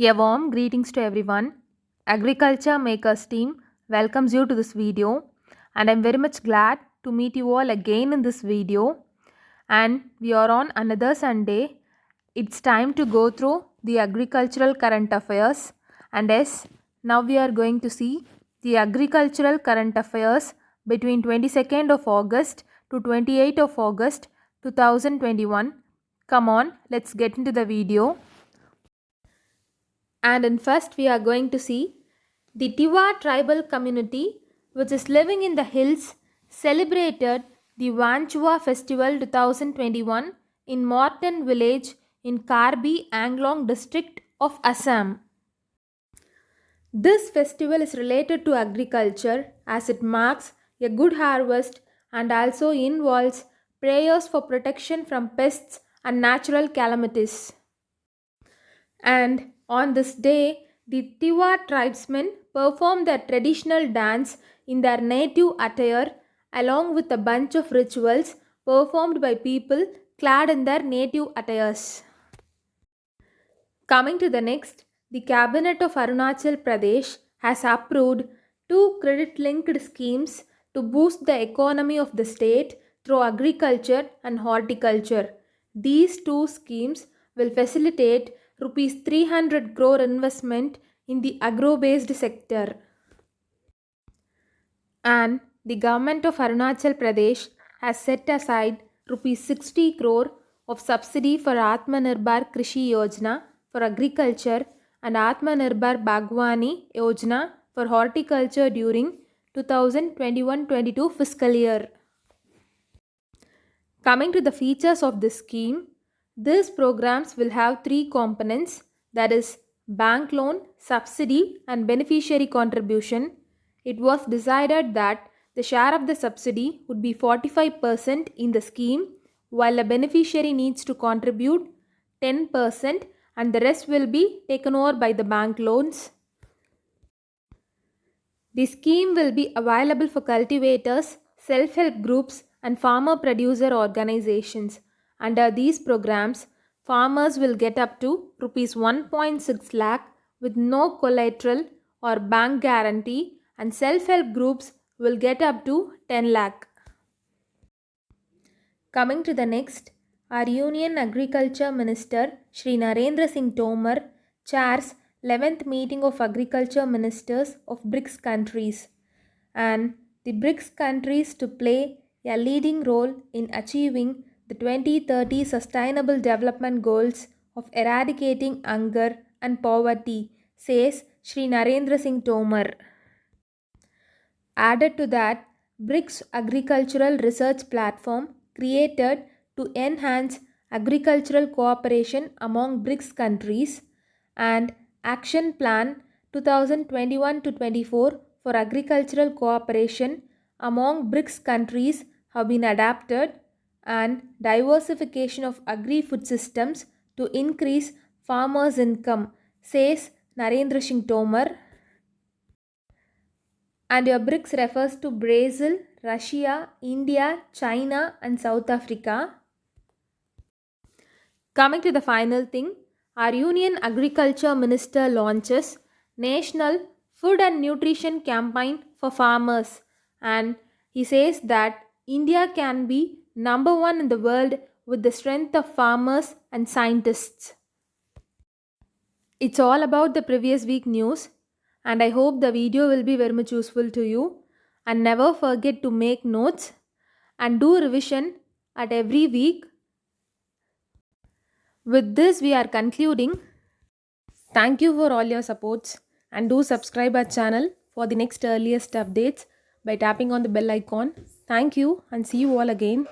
A warm greetings to everyone. Agriculture Makers team welcomes you to this video, and I'm very much glad to meet you all again in this video. And we are on another Sunday. It's time to go through the agricultural current affairs. And yes, now we are going to see the agricultural current affairs between 22nd of August to 28th of August 2021. Come on, let's get into the video. And in first we are going to see the Tiwa tribal community, which is living in the hills, celebrated the Vanchua Festival 2021 in Morton village in Karbi Anglong district of Assam. This festival is related to agriculture as it marks a good harvest and also involves prayers for protection from pests and natural calamities. And on this day, the Tiwa tribesmen perform their traditional dance in their native attire along with a bunch of rituals performed by people clad in their native attires. Coming to the next, the Cabinet of Arunachal Pradesh has approved two credit linked schemes to boost the economy of the state through agriculture and horticulture. These two schemes will facilitate rupees 300 crore investment in the agro-based sector. And the government of Arunachal Pradesh has set aside rupees 60 crore of subsidy for Atmanirbhar Krishi Yojana for agriculture and Atmanirbhar Bagwani Yojana for horticulture during 2021-22 fiscal year. Coming to the features of this scheme, these programs will have three components, that is bank loan, subsidy and beneficiary contribution. It was decided that the share of the subsidy would be 45% in the scheme, while a beneficiary needs to contribute 10% and the rest will be taken over by the bank loans. The scheme will be available for cultivators, self-help groups and farmer producer organizations. Under these programs, farmers will get up to rupees 1.6 lakh with no collateral or bank guarantee, and self-help groups will get up to 10 lakh. Coming to the next, our Union Agriculture Minister Shri Narendra Singh Tomar chairs 11th meeting of Agriculture Ministers of BRICS countries, and the BRICS countries to play a leading role in achieving the 2030 Sustainable Development Goals of eradicating hunger and poverty, says Shri Narendra Singh Tomar. Added to that, BRICS Agricultural Research Platform created to enhance agricultural cooperation among BRICS countries, and Action Plan 2021-24 for agricultural cooperation among BRICS countries have been adapted, and diversification of agri-food systems to increase farmers' income, says Narendra Singh Tomar. And your BRICS refers to Brazil, Russia, India, China and South Africa. Coming to the final thing, our Union Agriculture Minister launches National Food and Nutrition Campaign for farmers, and he says that India can be number one in the world with the strength of farmers and scientists. It's all about the previous week news, and I hope the video will be very much useful to you. And never forget to make notes and do revision at every week. With this, we are concluding. Thank you for all your supports, and do subscribe our channel for the next earliest updates by tapping on the bell icon. Thank you and see you all again.